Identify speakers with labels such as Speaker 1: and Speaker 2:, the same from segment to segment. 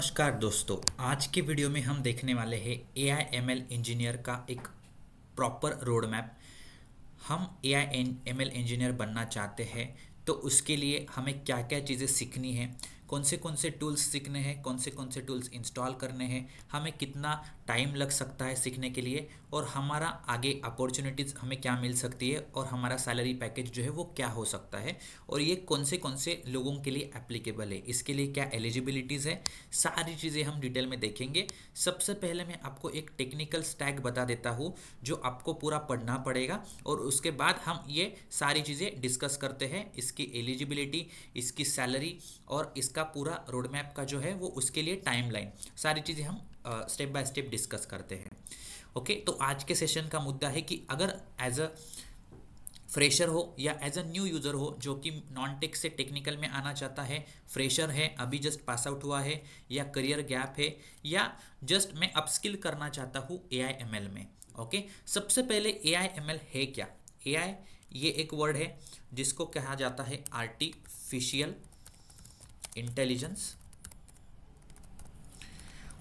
Speaker 1: नमस्कार दोस्तों। आज के वीडियो में हम देखने वाले हैं AI ML इंजीनियर का एक प्रॉपर रोड मैप। हम AI ML इंजीनियर बनना चाहते हैं तो उसके लिए हमें क्या क्या चीज़ें सीखनी है, कौन से टूल्स सीखने हैं, कौन से टूल्स इंस्टॉल करने हैं, हमें कितना टाइम लग सकता है सीखने के लिए, और हमारा आगे अपॉर्चुनिटीज़ हमें क्या मिल सकती है, और हमारा सैलरी पैकेज जो है वो क्या हो सकता है, और ये कौन से लोगों के लिए एप्लीकेबल है, इसके लिए क्या एलिजिबिलिटीज़ है, सारी चीज़ें हम डिटेल में देखेंगे। सबसे पहले मैं आपको एक टेक्निकल स्टैक बता देता हूँ जो आपको पूरा पढ़ना पड़ेगा, और उसके बाद हम ये सारी चीज़ें डिस्कस करते हैं, इसकी एलिजिबिलिटी, इसकी सैलरी और इसका पूरा रोड मैप का जो है वो उसके लिए टाइमलाइन, सारी चीज़ें हम स्टेप बाय स्टेप डिस्कस करते हैं। ओके, तो आज के सेशन का मुद्दा है कि अगर एज अ फ्रेशर हो या एज अ न्यू यूज़र हो जो कि नॉन टेक से टेक्निकल में आना चाहता है, फ्रेशर है, अभी जस्ट पास आउट हुआ है, या करियर गैप है, या जस्ट मैं अपस्किल करना चाहता हूँ AI ML में। ओके, सबसे पहले AI ML है क्या? AI ये एक वर्ड है जिसको कहा जाता है आर्टिफिशियल इंटेलिजेंस,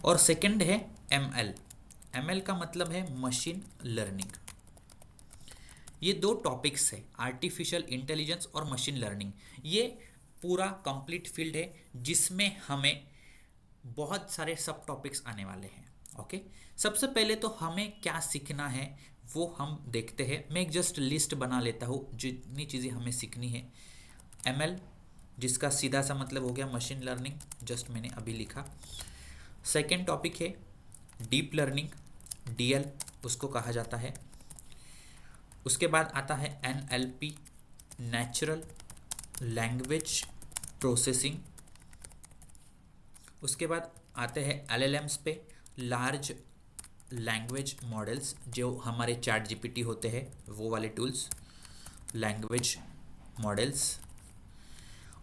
Speaker 1: और सेकंड है ML। ML का मतलब है मशीन लर्निंग। ये दो टॉपिक्स है, आर्टिफिशियल इंटेलिजेंस और मशीन लर्निंग। ये पूरा कंप्लीट फील्ड है जिसमें हमें बहुत सारे सब टॉपिक्स आने वाले हैं। ओके, सबसे पहले तो हमें क्या सीखना है वो हम देखते हैं। मैं एक जस्ट लिस्ट बना लेता हूँ जितनी चीज़ें हमें सीखनी है। ML जिसका सीधा सा मतलब हो गया मशीन लर्निंग, जस्ट मैंने अभी लिखा। सेकेंड टॉपिक है डीप लर्निंग, DL उसको कहा जाता है। उसके बाद आता है NLP, नेचुरल लैंग्वेज प्रोसेसिंग। उसके बाद आते हैं LLMs पे, लार्ज लैंग्वेज मॉडल्स, जो हमारे चैट GPT होते हैं वो वाले टूल्स, लैंग्वेज मॉडल्स।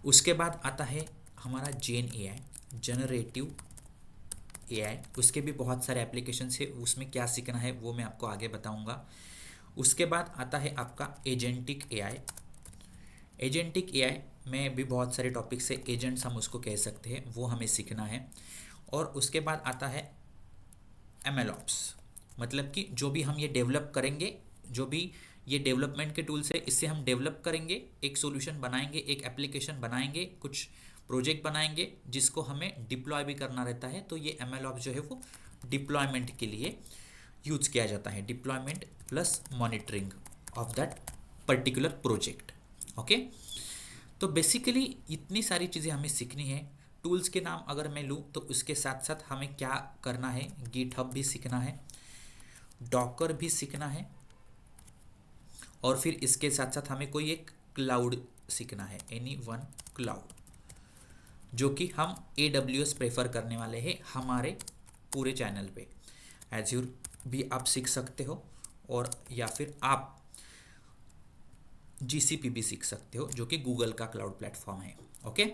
Speaker 1: उसके बाद आता है हमारा जेन AI, जनरेटिव AI। उसके भी बहुत सारे एप्लीकेशंस है, उसमें क्या सीखना है वो मैं आपको आगे बताऊंगा। उसके बाद आता है आपका एजेंटिक AI। एजेंटिक AI में भी बहुत सारे टॉपिक्स है, एजेंट्स हम उसको कह सकते हैं, वो हमें सीखना है। और उसके बाद आता है MLOps, मतलब कि जो भी हम ये डेवलप करेंगे, जो भी ये डेवलपमेंट के टूल्स है, इससे हम डेवलप करेंगे, एक सॉल्यूशन बनाएंगे, एक एप्लीकेशन बनाएंगे, कुछ प्रोजेक्ट बनाएंगे जिसको हमें डिप्लॉय भी करना रहता है। तो ये MLOps जो है वो डिप्लॉयमेंट के लिए यूज किया जाता है, deployment plus monitoring of that particular project. Okay, तो बेसिकली इतनी सारी चीज़ें हमें सीखनी है। टूल्स के नाम अगर मैं लूँ तो उसके साथ साथ हमें क्या करना है, गिटहब भी सीखना है, डॉकर भी सीखना है, और फिर इसके साथ साथ हमें कोई एक क्लाउड सीखना है, एनी वन क्लाउड, जो कि हम AWS प्रेफर करने वाले हैं हमारे पूरे चैनल पे। एज्योर भी आप सीख सकते हो, और या फिर आप GCP भी सीख सकते हो जो कि गूगल का क्लाउड प्लेटफॉर्म है। ओके,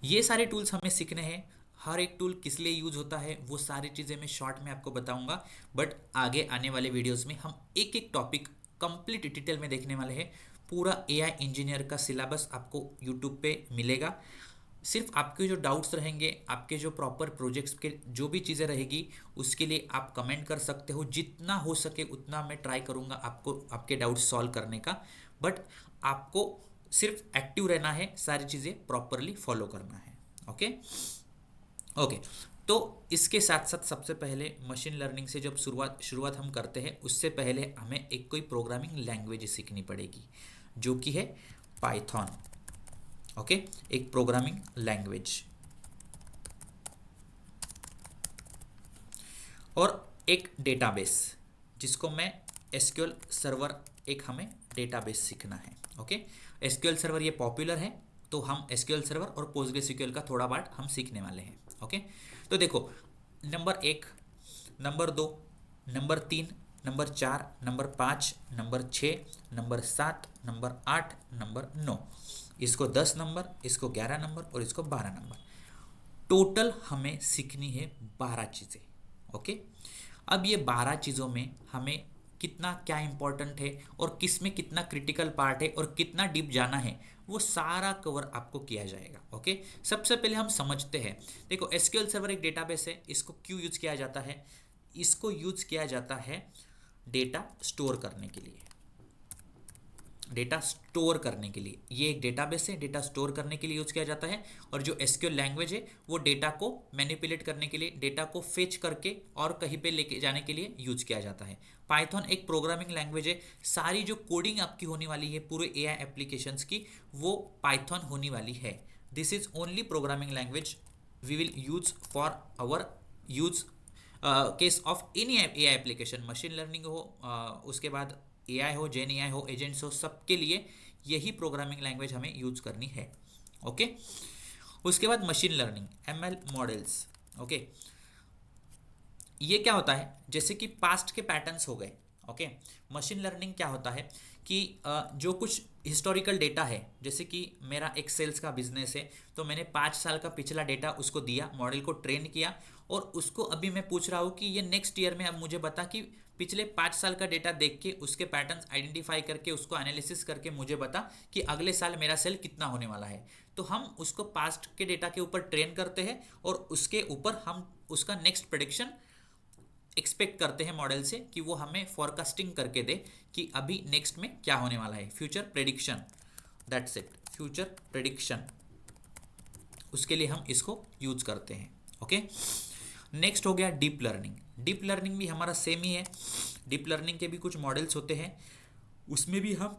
Speaker 1: ये सारे टूल्स हमें सीखने हैं। हर एक टूल किस लिए यूज होता है वो सारी चीज़ें मैं शॉर्ट में आपको बताऊंगा, बट आगे आने वाले वीडियोस में हम एक एक टॉपिक कंप्लीट डिटेल में देखने वाले हैं। पूरा AI इंजीनियर का सिलेबस आपको यूट्यूब पे मिलेगा। सिर्फ आपके जो डाउट्स रहेंगे, आपके जो प्रॉपर प्रोजेक्ट्स के जो भी चीज़ें रहेगी, उसके लिए आप कमेंट कर सकते हो। जितना हो सके उतना मैं ट्राई करूँगा आपको आपके डाउट्स सॉल्व करने का, बट आपको सिर्फ एक्टिव रहना है, सारी चीज़ें प्रॉपरली फॉलो करना है। ओके ओके, तो इसके साथ साथ सबसे पहले मशीन लर्निंग से जब शुरुआत हम करते हैं, उससे पहले हमें एक कोई प्रोग्रामिंग लैंग्वेज सीखनी पड़ेगी जो कि है पाइथन। ओके, एक प्रोग्रामिंग लैंग्वेज, और एक डेटाबेस जिसको मैं SQL सर्वर, एक हमें डेटाबेस सीखना है। ओके, SQL सर्वर ये पॉपुलर है, तो हम SQL सर्वर और PostgreSQL का थोड़ा पार्ट हम सीखने वाले हैं। ओके, तो देखो, number 1, number 2, number 3, number 4, number 5, number 6, number 7, number 8, number 9, इसको 10 नंबर, इसको 11 नंबर और इसको 12 नंबर। टोटल हमें सीखनी है 12 चीज़ें। ओके, अब ये 12 चीज़ों में हमें कितना क्या इंपॉर्टेंट है और किस में कितना क्रिटिकल पार्ट है और कितना डीप जाना है, वो सारा कवर आपको किया जाएगा। ओके, सबसे पहले हम समझते हैं। देखो, एसक्यूएल सर्वर एक डेटाबेस है। इसको क्यों यूज किया जाता है? इसको यूज किया जाता है डेटा स्टोर करने के लिए। डेटा स्टोर करने के लिए ये एक डेटाबेस है, डेटा स्टोर करने के लिए यूज किया जाता है। और जो एसक्यूएल लैंग्वेज है वो डेटा को मैनिपुलेट करने के लिए, डेटा को फेच करके और कहीं पे लेके जाने के लिए यूज किया जाता है। पाइथन एक प्रोग्रामिंग लैंग्वेज है। सारी जो कोडिंग आपकी होने वाली है पूरे एआई एप्लीकेशंस की, वो पाइथन होने वाली है। This is only programming language we will use for our use case of any AI application. Machine learning हो, उसके बाद एआई हो, जेन एआई हो, एजेंट्स हो, सबके लिए यही प्रोग्रामिंग लैंग्वेज हमें यूज करनी है। ओके, उसके बाद machine learning, ML models. Okay, ये क्या होता है? जैसे कि पास्ट के पैटर्न्स हो गए। ओके, मशीन लर्निंग क्या होता है कि जो कुछ हिस्टोरिकल डेटा है, जैसे कि मेरा एक सेल्स का बिजनेस है, तो मैंने 5 साल का पिछला डेटा उसको दिया, मॉडल को ट्रेन किया, और उसको अभी मैं पूछ रहा हूँ कि ये नेक्स्ट ईयर में अब मुझे बता कि पिछले 5 साल का डेटा देख के उसके पैटर्न्स आइडेंटिफाई करके उसको एनालिसिस करके मुझे बता कि अगले साल मेरा सेल कितना होने वाला है। तो हम उसको पास्ट के डेटा के ऊपर ट्रेन करते हैं और उसके ऊपर हम उसका नेक्स्ट प्रेडिक्शन एक्सपेक्ट करते हैं मॉडल से कि वो हमें फॉरकास्टिंग करके दे कि अभी नेक्स्ट में क्या होने वाला है। Future prediction, that's it, future prediction. उसके लिए हम इसको यूज करते हैं। ओके, नेक्स्ट हो गया डीप लर्निंग। डीप लर्निंग भी हमारा सेम ही है। डीप लर्निंग के भी कुछ मॉडल्स होते हैं, उसमें भी हम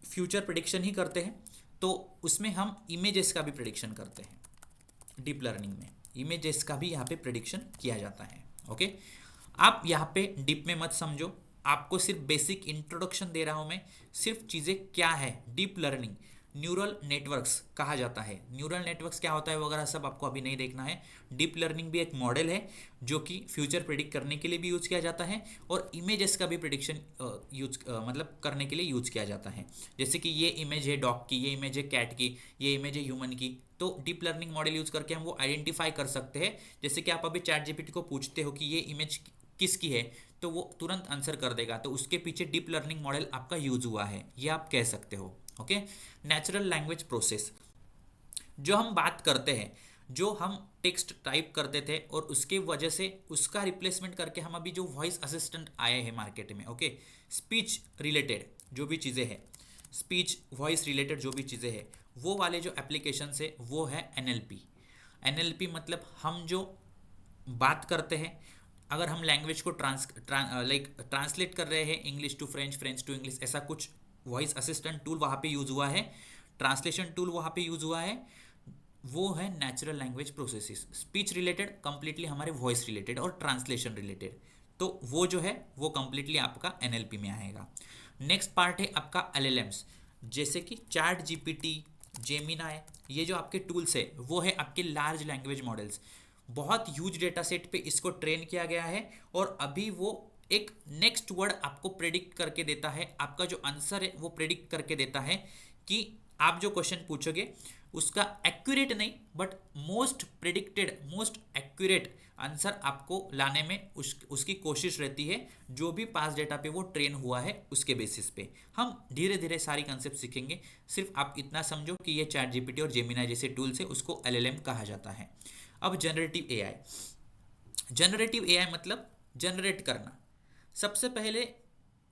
Speaker 1: फ्यूचर प्रेडिक्शन ही करते हैं। तो उसमें हम इमेजेस का भी प्रेडिक्शन करते हैं। डीप लर्निंग में इमेजेस का भी यहाँ पे प्रेडिक्शन किया जाता है। ओके, आप यहाँ पे डीप में मत समझो, आपको सिर्फ बेसिक इंट्रोडक्शन दे रहा हूँ मैं। सिर्फ चीज़ें क्या है डीप लर्निंग, न्यूरल नेटवर्क्स कहा जाता है। न्यूरल नेटवर्क्स क्या होता है वगैरह सब आपको अभी नहीं देखना है। डीप लर्निंग भी एक मॉडल है जो कि फ्यूचर प्रेडिक्ट करने के लिए भी यूज़ किया जाता है और इमेजेस का भी प्रेडिक्शन मतलब करने के लिए यूज़ किया जाता है। जैसे कि ये इमेज है डॉग की, ये इमेज है कैट की, ये इमेज है ह्यूमन की, तो डीप लर्निंग मॉडल यूज़ करके हम वो आइडेंटिफाई कर सकते हैं। जैसे कि आप अभी चैट जीपीटी को पूछते हो कि ये इमेज किसकी है, तो वो तुरंत आंसर कर देगा। तो उसके पीछे डीप लर्निंग मॉडल आपका यूज हुआ है, ये आप कह सकते हो। ओके, नेचुरल लैंग्वेज प्रोसेस, जो हम बात करते हैं, जो हम टेक्स्ट टाइप करते थे और उसके वजह से उसका रिप्लेसमेंट करके हम अभी जो वॉइस असिस्टेंट आए हैं मार्केट में। ओके, स्पीच रिलेटेड जो भी चीज़ें हैं, स्पीच वॉइस रिलेटेड जो भी चीज़ें हैं, वो वाले जो एप्लीकेशन है वो है एनएलपी। एनएलपी मतलब हम जो बात करते हैं, अगर हम लैंग्वेज को ट्रांसलेट कर रहे हैं English to French, French to English, ऐसा कुछ वॉइस असिस्टेंट टूल वहाँ पे यूज़ हुआ है, ट्रांसलेशन टूल वहाँ पे यूज़ हुआ है, वो है natural language processes. Speech related completely हमारे वॉइस रिलेटेड और ट्रांसलेशन रिलेटेड, तो वो जो है वो कंप्लीटली आपका एनएलपी में आएगा। नेक्स्ट पार्ट है आपका एलएलएम्स, जैसे कि चैट जीपीटी, जेमिनाई, ये जो आपके टूल्स है वो है आपके लार्ज लैंग्वेज मॉडल्स। बहुत ह्यूज डेटा सेट पे इसको ट्रेन किया गया है और अभी वो एक नेक्स्ट वर्ड आपको प्रेडिक्ट करके देता है। आपका जो आंसर है वो प्रेडिक्ट करके देता है कि आप जो क्वेश्चन पूछोगे उसका एक्यूरेट नहीं but most predicted, most accurate answer आपको लाने में उसकी कोशिश रहती है। जो भी पास डेटा पे वो ट्रेन हुआ है उसके बेसिस पे हम धीरे धीरे सारी कंसेप्ट सीखेंगे। सिर्फ आप इतना समझो कि ये चैट जीपीटी और जेमिनाई जैसे टूल्स है, उसको एलएलएम कहा जाता है। अब जनरेटिव एआई, जनरेटिव एआई मतलब जनरेट करना। सबसे पहले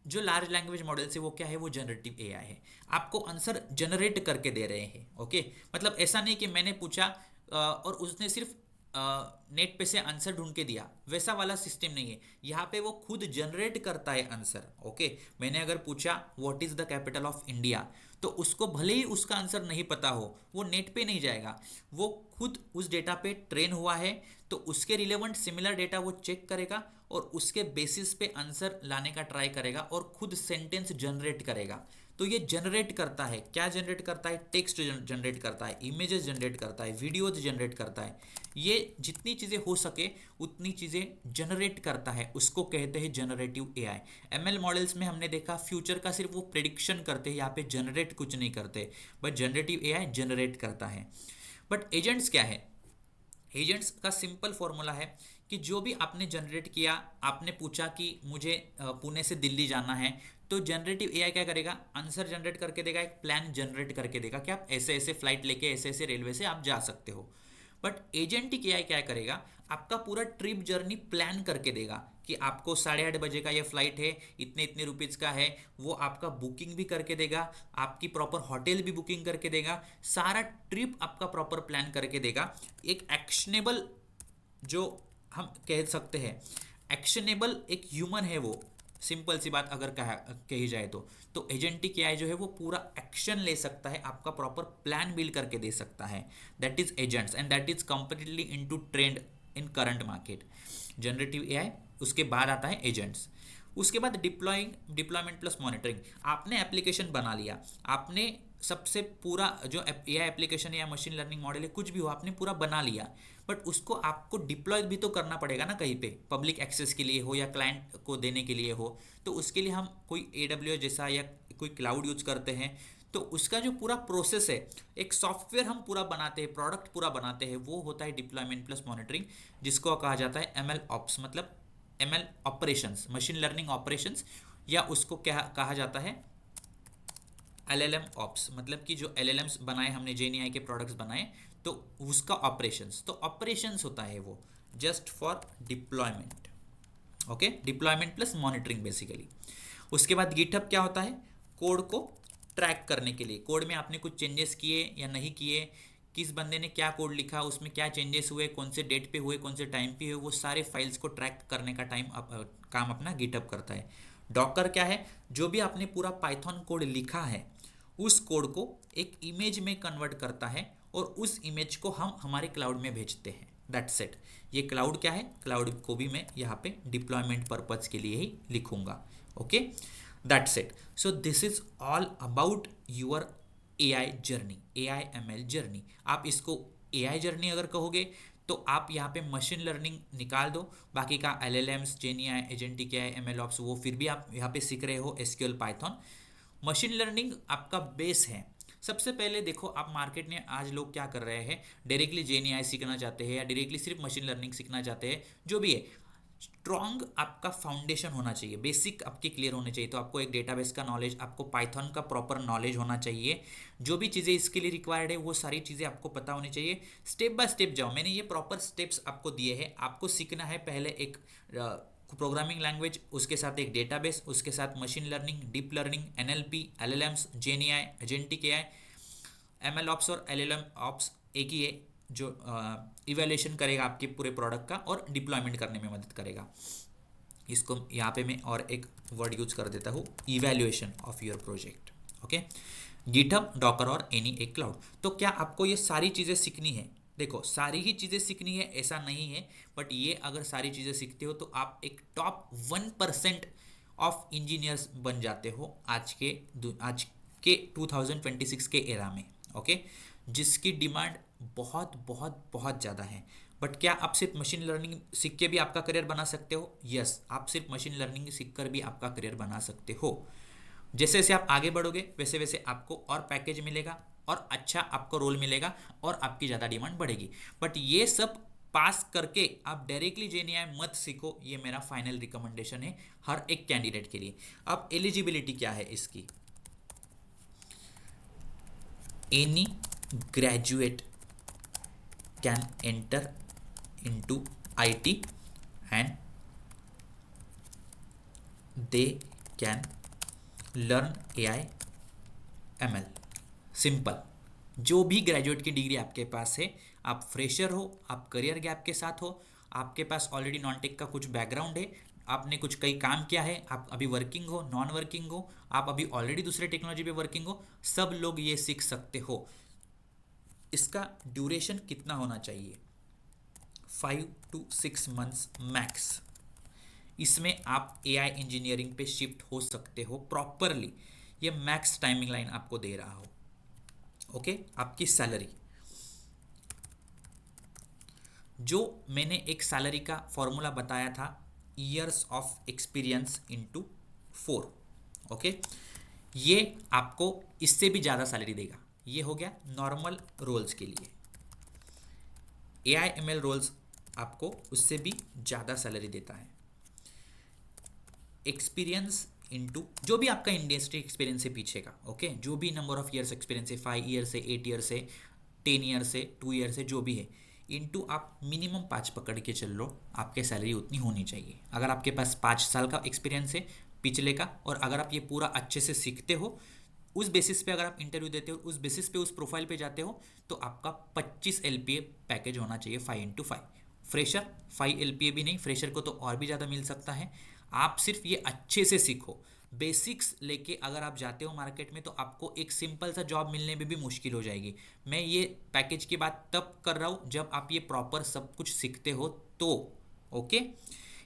Speaker 1: जो लार्ज लैंग्वेज मॉडल से वो क्या है, वो जनरेटिव एआई है। आपको आंसर जनरेट करके दे रहे हैं। ओके, मतलब ऐसा नहीं कि मैंने पूछा और उसने सिर्फ नेट पे से आंसर ढूंढ के दिया, वैसा वाला सिस्टम नहीं है। यहाँ पे वो खुद जनरेट करता है आंसर। ओके, मैंने अगर पूछा what is the capital of India, तो उसको भले ही उसका आंसर नहीं पता हो, वो नेट पे नहीं जाएगा, वो खुद उस डेटा पे ट्रेन हुआ है, तो उसके रिलेवेंट सिमिलर डेटा वो चेक करेगा और उसके बेसिस पे आंसर लाने का ट्राई करेगा और खुद सेंटेंस जनरेट करेगा। तो ये जनरेट करता है, क्या जनरेट करता है? टेक्स्ट जनरेट करता है, इमेजेस जनरेट करता है, वीडियोज जनरेट करता है। ये जितनी चीज़ें हो सके उतनी चीज़ें जनरेट करता है, उसको कहते हैं जनरेटिव एआई। एमएल मॉडल्स में हमने देखा फ्यूचर का सिर्फ वो प्रेडिक्शन करते हैं, यहाँ पे जनरेट कुछ नहीं करते, बट जनरेटिव एआई जनरेट करता है। बट एजेंट्स क्या है? एजेंट्स का सिंपल फॉर्मूला है कि जो भी आपने जनरेट किया, आपने पूछा कि मुझे पुणे से दिल्ली जाना है, तो जनरेटिव एआई क्या करेगा, आंसर जनरेट करके देगा, एक प्लान जनरेट करके देगा कि आप ऐसे ऐसे फ्लाइट लेके ऐसे ऐसे रेलवे से आप जा सकते हो। बट एजेंटिक एआई क्या करेगा, आपका पूरा ट्रिप जर्नी प्लान करके देगा कि आपको 8:30 बजे का ये फ्लाइट है, इतने इतने रुपीज़ का है, वो आपका बुकिंग भी करके देगा, आपकी प्रॉपर होटल भी बुकिंग करके देगा, सारा ट्रिप आपका प्रॉपर प्लान करके देगा। एक एक्शनेबल, जो हम कह सकते हैं एक्शनेबल, एक ह्यूमन है वो, सिंपल सी बात अगर कही जाए तो एजेंटिक एआई जो है वो पूरा एक्शन ले सकता है, आपका प्रॉपर प्लान बिल्ड करके दे सकता है। That is agents and that is completely into trend in current market, generative AI. उसके बाद आता है एजेंट्स। उसके बाद डिप्लॉयमेंट प्लस मॉनिटरिंग। आपने एप्लीकेशन बना लिया, आपने सबसे पूरा जो एआई एप्लीकेशन है या मशीन लर्निंग मॉडल है, कुछ भी हो, आपने पूरा बना लिया, बट उसको आपको डिप्लॉय भी तो करना पड़ेगा ना, कहीं पे पब्लिक एक्सेस के लिए हो या क्लाइंट को देने के लिए हो। तो उसके लिए हम कोई AWS जैसा या कोई क्लाउड यूज करते हैं। तो उसका जो पूरा प्रोसेस है, एक सॉफ्टवेयर हम पूरा बनाते हैं, प्रोडक्ट पूरा बनाते हैं, वो होता है डिप्लॉयमेंट प्लस मॉनिटरिंग, जिसको कहा जाता है ML ऑप्स, मतलब ML operations, machine learning operations, या उसको क्या कहा जाता है, LLM ऑप्स, मतलब कि जो LLMs बनाए हमने, जेनीआई के प्रोडक्ट्स बनाए, तो उसका ऑपरेशंस, तो ऑपरेशंस होता है वो just for deployment. Okay, deployment plus monitoring basically. उसके बाद गिटहब क्या होता है, कोड को ट्रैक करने के लिए, कोड में आपने कुछ चेंजेस किए या नहीं किए, किस बंदे ने क्या कोड लिखा, उसमें क्या चेंजेस हुए, कौन से डेट पे हुए, कौन से टाइम पे हुए, वो सारे फाइल्स को ट्रैक करने का काम अपना गिटहब करता है। डॉकर क्या है, जो भी आपने पूरा पाइथन कोड लिखा है, उस कोड को एक इमेज में कन्वर्ट करता है और उस इमेज को हम हमारे क्लाउड में भेजते हैं। That's it. ये क्लाउड क्या है, क्लाउड को भी मैं यहाँ पे डिप्लॉयमेंट पर्पज के लिए ही लिखूंगा। Okay, that's it. So this is all about your AI journey, AI ML journey. आप इसको एआई जर्नी अगर कहोगे तो आप यहाँ पे मशीन लर्निंग निकाल दो, बाकी का LLMs, GenAI, agentic AI, ML ops, वो फिर भी आप यहाँ पे सीख रहे हो, SQL, पाइथन। मशीन लर्निंग आपका बेस है। सबसे पहले देखो, आप मार्केट में आज लोग क्या कर रहे हैं, डायरेक्टली जेनीआई सीखना चाहते हैं या डायरेक्टली सिर्फ मशीन लर्निंग सीखना चाहते हैं, जो भी है, स्ट्रॉन्ग आपका फाउंडेशन होना चाहिए, बेसिक आपके क्लियर होने चाहिए। तो आपको एक डेटाबेस का नॉलेज, आपको पाइथन का प्रॉपर नॉलेज होना चाहिए, जो भी चीज़ें इसके लिए रिक्वायर्ड है वो सारी चीज़ें आपको पता होनी चाहिए। स्टेप बाय स्टेप जाओ, मैंने ये प्रॉपर स्टेप्स आपको दिए हैं। आपको सीखना है पहले एक प्रोग्रामिंग लैंग्वेज, उसके साथ एक डेटाबेस, उसके साथ machine learning, deep learning, NLP, LLMs, GenAI, agentic AI, ML ops और LLM ऑप्स एक ही है, जो इवेल्यूशन करेगा आपके पूरे प्रोडक्ट का और डिप्लॉयमेंट करने में मदद करेगा। इसको यहाँ पे मैं और एक वर्ड यूज कर देता हूँ, evaluation of your project. Okay, GitHub, Docker और एनी एक क्लाउड। तो क्या आपको ये सारी चीज़ें सीखनी है? देखो, सारी ही चीज़ें सीखनी है ऐसा नहीं है, बट ये अगर सारी चीज़ें सीखते हो तो आप एक टॉप 1% ऑफ इंजीनियर्स बन जाते हो आज के 2026 के एरा में। ओके, जिसकी डिमांड बहुत बहुत बहुत ज़्यादा है। बट क्या आप सिर्फ मशीन लर्निंग सीख के भी आपका करियर बना सकते हो? यस, आप सिर्फ मशीन लर्निंग सीख कर भी आपका करियर बना सकते हो। जैसे जैसे आप आगे बढ़ोगे वैसे वैसे आपको और पैकेज मिलेगा और अच्छा आपको रोल मिलेगा और आपकी ज़्यादा डिमांड बढ़ेगी। बट ये सब पास करके आप डायरेक्टली जेनीआई मत सीखो, ये मेरा फाइनल रिकमेंडेशन है हर एक कैंडिडेट के लिए। अब एलिजिबिलिटी क्या है इसकी? Any graduate can enter into IT and they can learn AI ML। Simple, जो भी ग्रेजुएट की डिग्री आपके पास है, आप फ्रेशर हो, आप करियर गैप के साथ हो, आपके पास ऑलरेडी नॉन टेक का कुछ बैकग्राउंड है, आपने कुछ कई काम किया है, आप अभी वर्किंग हो, नॉन वर्किंग हो, आप अभी ऑलरेडी दूसरे टेक्नोलॉजी पे वर्किंग हो, सब लोग ये सीख सकते हो। इसका ड्यूरेशन कितना होना चाहिए? 5 to 6 मंथ्स मैक्स। इसमें आप AI इंजीनियरिंग पे शिफ्ट हो सकते हो प्रॉपरली। ये मैक्स टाइमिंग लाइन आपको दे रहा हो। ओके, आपकी सैलरी, जो मैंने एक सैलरी का फॉर्मूला बताया था, years of experience into 4। Okay, ये आपको इससे भी ज़्यादा सैलरी देगा। ये हो गया नॉर्मल रोल्स के लिए। AI/ML रोल्स आपको उससे भी ज़्यादा सैलरी देता है। एक्सपीरियंस इनटू जो भी आपका इंडस्ट्री एक्सपीरियंस है पीछे का, ओके, जो भी नंबर ऑफ ईयर्स एक्सपीरियंस है, 5 ईयर से, 8 ईयर से, 10 ईयर से, 2 ईयर से, जो भी है, इनटू आप मिनिमम 5 पकड़ के चल लो, आपके सैलरी उतनी होनी चाहिए। अगर आपके पास 5 साल का एक्सपीरियंस है पिछले का, और अगर आप ये पूरा अच्छे से सीखते हो, उस बेसिस पे अगर आप इंटरव्यू देते हो, उस बेसिस पे उस प्रोफाइल पे जाते हो, तो आपका 25 LPA पैकेज होना चाहिए, 5x5। फ्रेशर 5 LPA भी नहीं, फ्रेशर को तो और भी ज़्यादा मिल सकता है। आप सिर्फ ये अच्छे से सीखो, बेसिक्स लेके अगर आप जाते हो मार्केट में, तो आपको एक सिंपल सा जॉब मिलने में भी मुश्किल हो जाएगी। मैं ये पैकेज की बात तब कर रहा हूँ जब आप ये प्रॉपर सब कुछ सीखते हो तो, okay.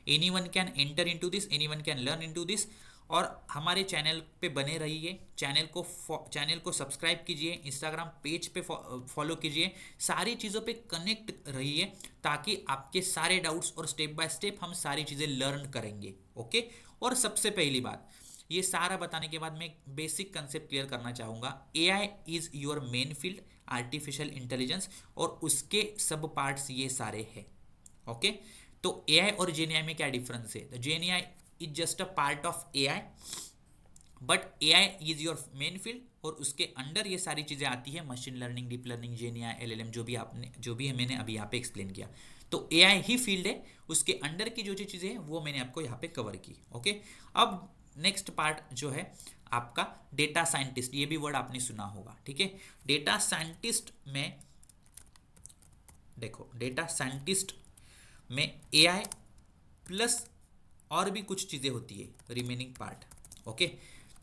Speaker 1: Anyone can enter into this, anyone can learn into this. और हमारे चैनल पे बने रहिए, चैनल को सब्सक्राइब कीजिए, इंस्टाग्राम पेज पे फॉलो कीजिए, सारी चीज़ों पे कनेक्ट रहिए, ताकि आपके सारे डाउट्स और स्टेप बाय स्टेप हम सारी चीज़ें लर्न करेंगे, ओके। और सबसे पहली बात, ये सारा बताने के बाद मैं एक बेसिक कंसेप्ट क्लियर करना चाहूँगा। AI is your main field, artificial intelligence, और उसके सब पार्ट्स ये सारे हैं, ओके। तो AI और GenAI में क्या डिफरेंस है? तो GenAI is just a part of AI, but AI is your main field, और उसके अंडर ये सारी चीज़ें आती है, machine learning, deep learning, GenAI, LLM, जो भी है मैंने अभी यहाँ पे एक्सप्लेन किया। तो AI ही फील्ड है, उसके अंडर की जो चीज़ें हैं वो मैंने आपको यहाँ पे कवर की, ओके। अब नेक्स्ट पार्ट जो है आपका डेटा साइंटिस्ट, ये भी वर्ड आपने सुना होगा, ठीक है। डेटा साइंटिस्ट में देखो, डेटा साइंटिस्ट में AI प्लस और भी कुछ चीज़ें होती है, रिमेनिंग पार्ट, ओके।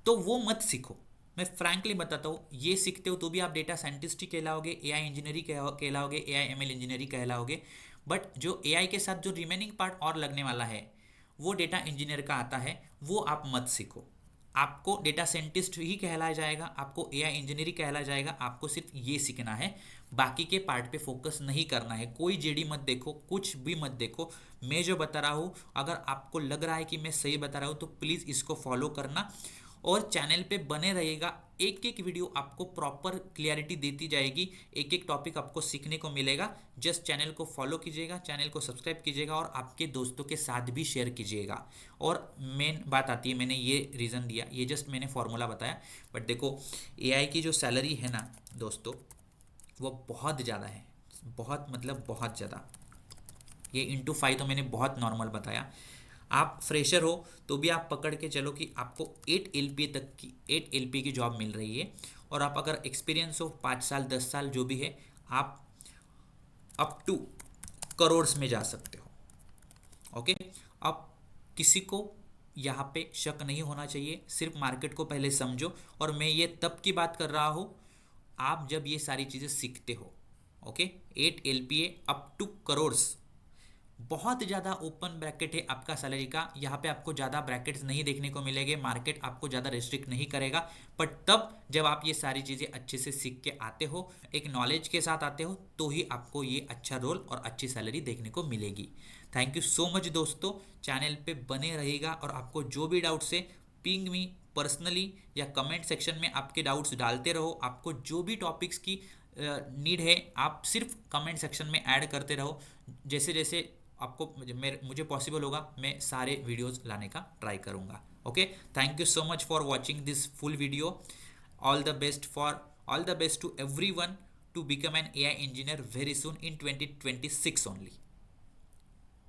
Speaker 1: तो वो मत सीखो, मैं फ्रैंकली बताता हूँ, ये सीखते हो तो भी आप डेटा साइंटिस्ट ही कहलाओगे, AI इंजीनियरिंग कहलाओगे, AI/ML इंजीनियरिंग कहलाओगे। बट जो AI के साथ जो रिमेनिंग पार्ट और लगने वाला है, वो डेटा इंजीनियर का आता है, वो आप मत सीखो। आपको डेटा साइंटिस्ट ही कहलाया जाएगा, आपको AI इंजीनियरिंग कहलाया जाएगा, आपको सिर्फ ये सीखना है, बाकी के पार्ट पे फोकस नहीं करना है। कोई जेडी मत देखो, कुछ भी मत देखो, मैं जो बता रहा हूँ, अगर आपको लग रहा है कि मैं सही बता रहा हूँ, तो प्लीज़ इसको फॉलो करना, और चैनल पे बने रहिएगा। एक एक वीडियो आपको प्रॉपर क्लियरिटी देती जाएगी, एक एक टॉपिक आपको सीखने को मिलेगा। जस्ट चैनल को फॉलो कीजिएगा, चैनल को सब्सक्राइब कीजिएगा, और आपके दोस्तों के साथ भी शेयर कीजिएगा। और मेन बात आती है, मैंने ये रीज़न दिया, ये जस्ट मैंने फॉर्मूला बताया, बट देखो AI की जो सैलरी है ना दोस्तों, वो बहुत ज़्यादा है, बहुत मतलब बहुत ज़्यादा। ये इंटू 5 तो मैंने बहुत नॉर्मल बताया। आप फ्रेशर हो तो भी आप पकड़ के चलो कि आपको 8 LPA की जॉब मिल रही है, और आप अगर एक्सपीरियंस हो 5 साल 10 साल जो भी है, आप अप टू करोड़्स में जा सकते हो, ओके। अब किसी को यहाँ पे शक नहीं होना चाहिए, सिर्फ मार्केट को पहले समझो। और मैं ये तब की बात कर रहा हूँ आप जब ये सारी चीज़ें सीखते हो, okay. 8 LPA up to crores, बहुत ज़्यादा ओपन ब्रैकेट है आपका सैलरी का, यहाँ पे आपको ज़्यादा ब्रैकेट्स नहीं देखने को मिलेंगे, मार्केट आपको ज़्यादा रिस्ट्रिक्ट नहीं करेगा। बट तब जब आप ये सारी चीज़ें अच्छे से सीख के आते हो, एक नॉलेज के साथ आते हो, तो ही आपको ये अच्छा रोल और अच्छी सैलरी देखने को मिलेगी। थैंक यू सो मच दोस्तों, चैनल पे बने रहेगा, और आपको जो भी डाउट्स है पिंग मी पर्सनली, या कमेंट सेक्शन में आपके डाउट्स डालते रहो। आपको जो भी टॉपिक्स की नीड है, आप सिर्फ कमेंट सेक्शन में ऐड करते रहो। जैसे जैसे आपको मुझे पॉसिबल होगा, मैं सारे वीडियोस लाने का ट्राई करूँगा, okay. Thank you so much for watching this full video. All the best to everyone to become an AI engineer very soon in 2026 only.